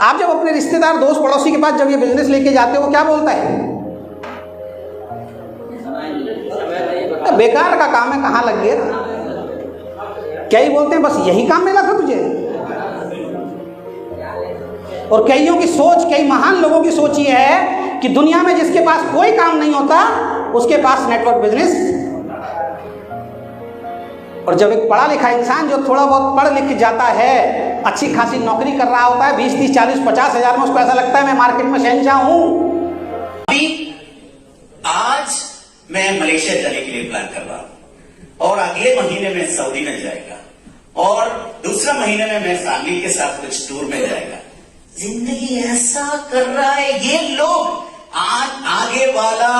आप जब अपने रिश्तेदार, दोस्त, पड़ोसी के पास जब ये बिजनेस लेके जाते हो, वो क्या बोलता है? बेकार का काम है, कहाँ लग गया? क्या ही बोलते हैं, बस यही काम मिला था तुझे। और कईयों की सोच, कई महान लोगों की सोच ये है कि दुनिया में जिसके पास कोई काम नहीं होता उसके पास नेटवर्क बिजनेस। और जब एक पढ़ा लिखा इंसान जो थोड़ा बहुत पढ़ लिख जाता है, अच्छी खासी नौकरी कर रहा होता है, 20, 30, 40, 50 हजार में, उसको ऐसा लगता है मैं मार्केट में शहंशाह हूं। अभी आज मैं मलेशिया जाने के लिए प्लान कर रहा हूं और अगले महीने में सऊदी में जाएगा और दूसरा महीने में मैं फैमिली के साथ कुछ टूर में जाएगा। जिंदगी ऐसा कर रहा है, ये लोग आज आगे वाला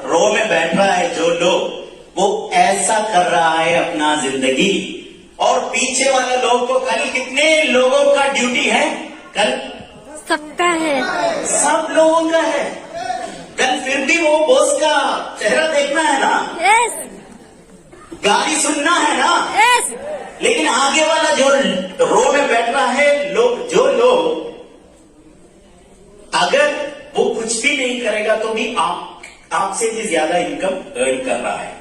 रो में बैठ रहा है जो लोग, वो ऐसा कर रहा है अपना जिंदगी, और पीछे वाले लोग को कल कितने लोगों का ड्यूटी है? कल सबका है, सब लोगों का है कल। फिर भी वो बॉस का चेहरा देखना है ना, यस, गाली सुनना है ना, यस। लेकिन आगे वाला जो रो में बैठ रहा है लोग, जो लोग, अगर वो कुछ भी नहीं करेगा तो भी आपसे भी ज्यादा इनकम अर्न कर रहा है।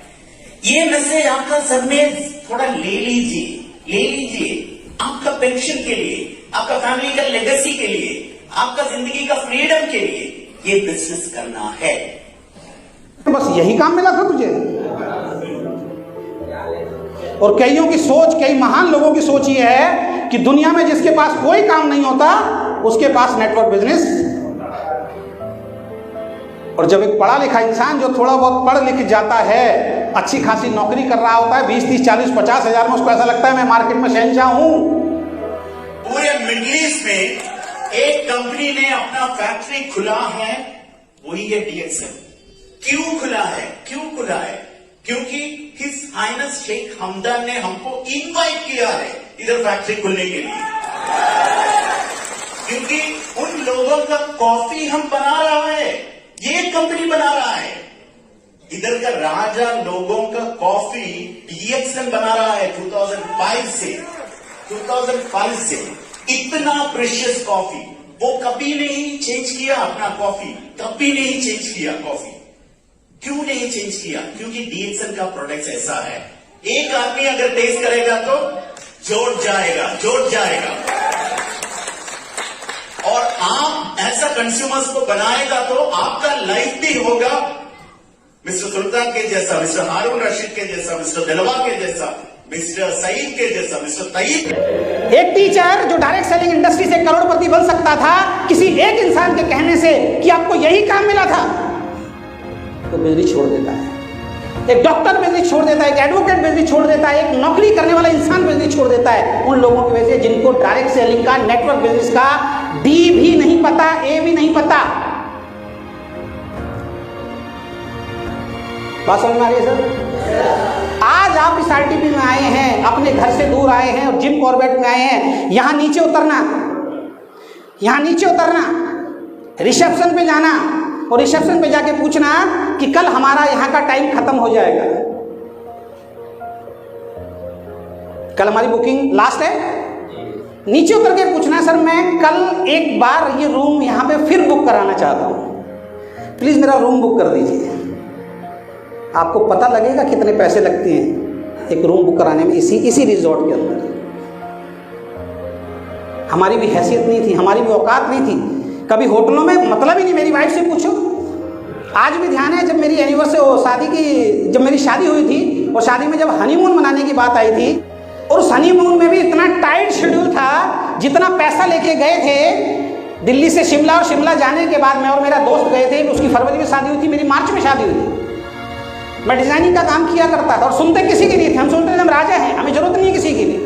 ये मैसेज आपका सब में थोड़ा ले लीजिए आपका पेंशन के लिए, आपका फैमिली का लेगेसी के लिए, आपका जिंदगी का फ्रीडम के लिए ये बिजनेस करना है। बस यही काम मिला था तुझे। और कईयों की सोच, कई महान लोगों की सोच ये है कि दुनिया में जिसके पास कोई काम नहीं होता उसके पास नेटवर्क बिजनेस। और जब एक पढ़ा लिखा इंसान जो थोड़ा बहुत पढ़ लिख जाता है, अच्छी खासी नौकरी कर रहा होता है, 20, 30, 40, 50 हजार में, उसको ऐसा लगता है मैं मार्केट में शहंशाह हूं। पूरे मिडिल ईस्ट में एक कंपनी ने अपना फैक्ट्री खुला है, वही है DXL। क्यों खुला है? क्योंकि हिज हाइनेस शेख हमदन ने हमको इनवाइट किया है इधर फैक्ट्री खुलने के लिए, क्योंकि उन लोगों का कॉफी हम बना रहा है, ये कंपनी बना रहा है। इधर का राजा लोगों का कॉफी DXL बना रहा है 2005 से इतना प्रेशियस कॉफी वो कभी नहीं चेंज किया अपना कॉफी, कभी नहीं चेंज किया कॉफी। क्यों नहीं चेंज किया? क्योंकि DXL का प्रोडक्ट ऐसा है, एक आदमी अगर टेस्ट करेगा तो जोड़ जाएगा। और आप ऐसा कंज्यूमर्स को बनाएगा तो आपका लाइफ भी होगा मिस्टर सुल्तान के जैसा, मिस्टर हारून रशीद के जैसा, मिस्टर दिलवा के जैसा, मिस्टर सईद के जैसा, मिस्टर तईब। एक टीचर जो डायरेक्ट सेलिंग इंडस्ट्री से करोड़पति बन सकता था किसी एक इंसान के कहने से कि आपको यही काम मिला था, तो बिजनेस छोड़ देता है। एक डॉक्टर बिजनेस छोड़ देता है, एक एडवोकेट बिजनेस छोड़ देता है, एक नौकरी करने वाला इंसान बिजनेस छोड़ देता है उन लोगों की वजह से जिनको डायरेक्ट सेलिंग का, नेटवर्क बिजनेस का D भी नहीं पता, A भी नहीं पता। बात समझ में आ रही है सर? आज आप इस RTP में आए हैं, अपने घर से दूर आए हैं और जिम कॉर्बेट में आए हैं, यहां नीचे उतरना, रिसेप्शन पे जाना और रिसेप्शन पे जाके पूछना कि कल हमारा यहां का टाइम खत्म हो जाएगा, कल हमारी बुकिंग लास्ट है। नीचे उतर के पूछना सर मैं कल एक बार ये रूम यहां पे फिर बुक कराना चाहता हूं, प्लीज मेरा रूम बुक कर दीजिए। आपको पता लगेगा कितने पैसे लगते हैं एक रूम बुक कराने में, इसी रिजॉर्ट के अंदर। हमारी भी हैसियत नहीं थी, हमारी भी औकात नहीं थी, कभी होटलों में मतलब ही नहीं। मेरी वाइफ से पूछो, आज भी ध्यान है जब मेरी एनिवर्सरी, जब मेरी शादी हुई थी और शादी में जब हनीमून मनाने की बात आई थी, और उस हनीमून में भी इतना टाइट शेड्यूल था, जितना पैसा लेके गए थे दिल्ली से शिमला, और शिमला जाने के बाद मैं और मेरा दोस्त गए थे, उसकी फरवरी में शादी हुई थी, मेरी मार्च में शादी हुई थी। मैं डिजाइनिंग का काम किया करता था और सुनते किसी की नहीं थे, हम सुनते थे हम राजा हैं, हमें जरूरत नहीं है किसी की भी।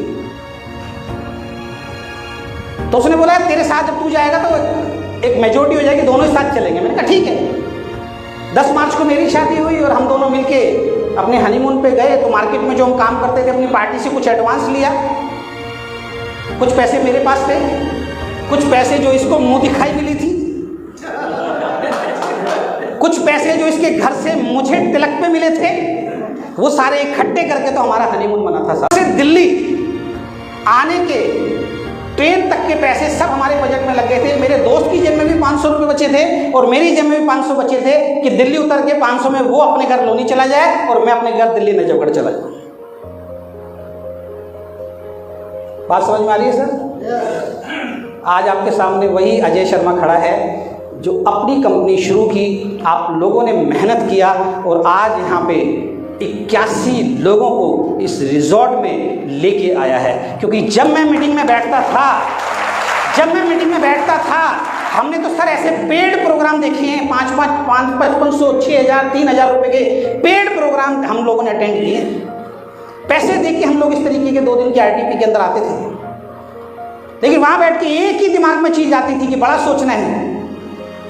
तो उसने बोला तेरे साथ जब तू जाएगा तो एक मेजोरिटी हो जाएगी, दोनों ही साथ चलेंगे। मैंने कहा ठीक है। 10 मार्च को मेरी शादी हुई और हम दोनों मिलके अपने हनीमून पे गए। तो मार्केट में जो हम काम करते थे अपनी पार्टी से कुछ एडवांस लिया, कुछ पैसे मेरे पास थे, कुछ पैसे जो इसको मुंह दिखाई मिली थी, कुछ पैसे जो इसके घर से मुझे तिलक पे मिले थे, वो सारे इकट्ठे करके तो हमारा हनीमून बना था। सबसे दिल्ली आने के ट्रेन तक के पैसे सब हमारे बजट में लग गए थे। मेरे भी 500 रुपये बचे थे और मेरी जेब में भी 500 बचे थे कि दिल्ली उतर के 500 में वो अपने घर लोनी चला जाए और मैं अपने घर दिल्ली नजफगढ़ चला जाऊँ। बात समझ में आ रही है सर? आज आपके सामने वही अजय शर्मा खड़ा है जो अपनी कंपनी शुरू की, आप लोगों ने मेहनत किया और आज यहाँ पे 81 लोगों को इस रिजॉर्ट में लेके आया है। क्योंकि जब मैं मीटिंग में बैठता था हमने तो सर ऐसे पेड प्रोग्राम देखे हैं, 500, 6,000, 3,000 रुपए के पेड प्रोग्राम हम लोगों ने अटेंड किए। पैसे दे के हम लोग इस तरीके के 2 दिन के RTP के अंदर आते थे, लेकिन वहां बैठ के एक ही दिमाग में चीज आती थी कि बड़ा सोचना है,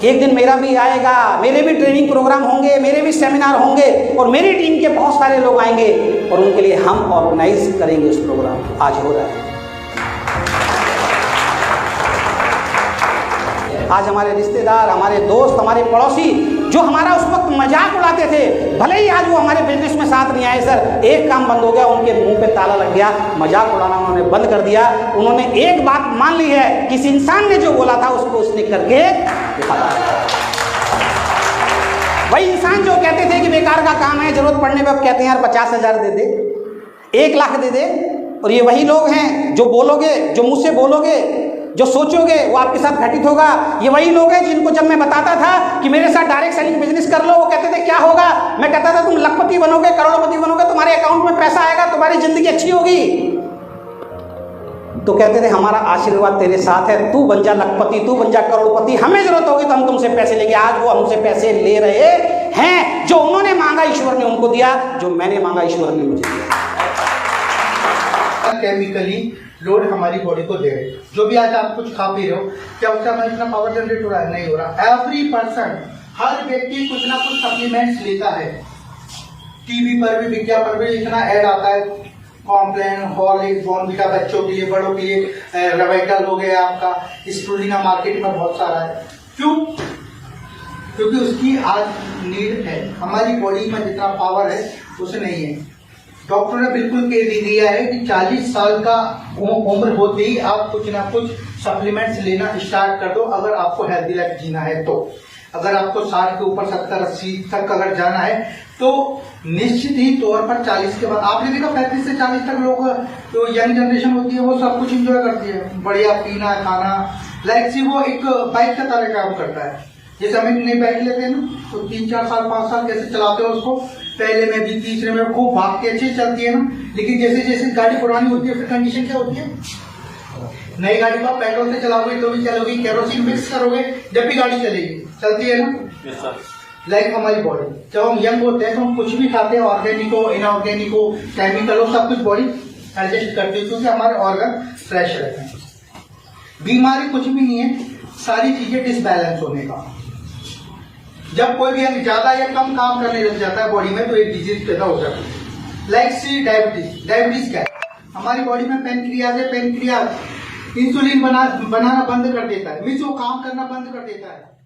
एक दिन मेरा भी आएगा, मेरे भी ट्रेनिंग प्रोग्राम होंगे, मेरे भी सेमिनार होंगे और मेरी टीम के बहुत सारे लोग आएंगे और उनके लिए हम ऑर्गेनाइज करेंगे उस प्रोग्राम। आज हो रहा है। आज हमारे रिश्तेदार, हमारे दोस्त, हमारे पड़ोसी जो हमारा उस वक्त मजाक उड़ाते थे, भले ही आज वो हमारे बिजनेस में साथ नहीं आए सर, एक काम बंद हो गया, उनके मुंह पे ताला लग गया, मजाक उड़ाना उन्होंने बंद कर दिया। उन्होंने एक बात मान ली है कि इस इंसान ने जो बोला था उसको उसने करके दिखाया। वही इंसान जो कहते थे कि बेकार का काम है, जरूरत पड़ने पे अब कहते हैं यार 50,000 दे दे, 1 लाख दे दे, और ये वही लोग हैं जो बोलोगे, जो मुझ से बोलोगे, जो सोचोगे वो आपके साथ घटित होगा। ये वही लोग हैं जिनको जब मैं बताता था कि मेरे साथ डायरेक्ट सेलिंग बिजनेस कर लो, वो कहते थे क्या होगा, मैं कहता था तुम लखपति बनोगे, करोड़पति बनोगे, तुम्हारे अकाउंट में पैसा आएगा, तुम्हारी जिंदगी अच्छी होगी। तो कहते थे हमारा आशीर्वाद तेरे साथ है, तू बन जा लखपति, तू बन जा करोड़पति, हमें जरूरत होगी तो हम तुमसे पैसे लेंगे। आज वो हमसे पैसे ले रहे हैं, जो उन्होंने मांगा ईश्वर ने उनको दिया, जो मैंने मांगा ईश्वर ने मुझे दिया। केमिकली लोड हमारी बॉडी को दे रहे, जो भी आज आप कुछ खा पी रहे हो, क्या उसका में इतना पावर जनरेट हो रहा है? नहीं हो रहा। एवरी पर्सन, हर व्यक्ति कुछ ना कुछ सप्लीमेंट्स लेता है। टीवी पर भी, विज्ञापन पर भी इतना ऐड आता है, कॉम्प्लेन, हॉर्लिक्स, बॉर्नविटा बच्चों के लिए, बड़ों के लिए, रवाइटल हो गया आपका, स्प्रुलिना मार्केट में बहुत सारा है। क्यों? क्योंकि उसकी आज नीड है। हमारी बॉडी में जितना पावर है उसे नहीं है। डॉक्टर ने बिल्कुल कह दिया है कि 40 साल का उम्र होते ही आप कुछ ना कुछ सप्लीमेंट्स लेना स्टार्ट कर दो, अगर आपको हेल्दी लाइफ जीना है तो। अगर आपको 60 के ऊपर 70, 80 तक अगर जाना है तो निश्चित ही तौर पर 40 के बाद, आपने देखा 35 से 40 तक लोग, जो यंग जनरेशन होती है वो सब कुछ एंजॉय करती है, बढ़िया पीना खाना, लाइक सी वो एक बाइक का तरह काम करता है। जैसे हम एक नई बाइक लेते हैं ना, तो 3-4 साल 5 साल कैसे चलाते हो उसको, पहले में भी, तीसरे में खूब भाग के अच्छी चलती है ना, लेकिन जैसे जैसे गाड़ी पुरानी होती है फिर कंडीशन क्या होती है, नई गाड़ी को पेट्रोल से चलाओगे तो भी चलोगी, केरोसिन मिक्स करोगे जब भी गाड़ी चलेगी, चलती है ना। लाइक हमारी बॉडी, जब हम यंग होते हैं तो हम कुछ भी खाते हैं, ऑर्गेनिक हो, इनऑर्गेनिक हो, केमिकल हो, सब कुछ बॉडी एडजस्ट करती है, क्योंकि हमारे ऑर्गन फ्रेश रहते हैं। बीमारी कुछ भी नहीं है, सारी चीजें डिसबैलेंस होने का। जब कोई भी अंग ज्यादा या कम काम करने लग जाता है बॉडी में तो एक डिजीज पैदा हो जाती है, लाइक सी डायबिटीज। डायबिटीज क्या है? हमारी बॉडी में पेनक्रियाज है, पेनक्रियाज इंसुलिन बनाना बंद कर देता है, मीन्स वो काम करना बंद कर देता है।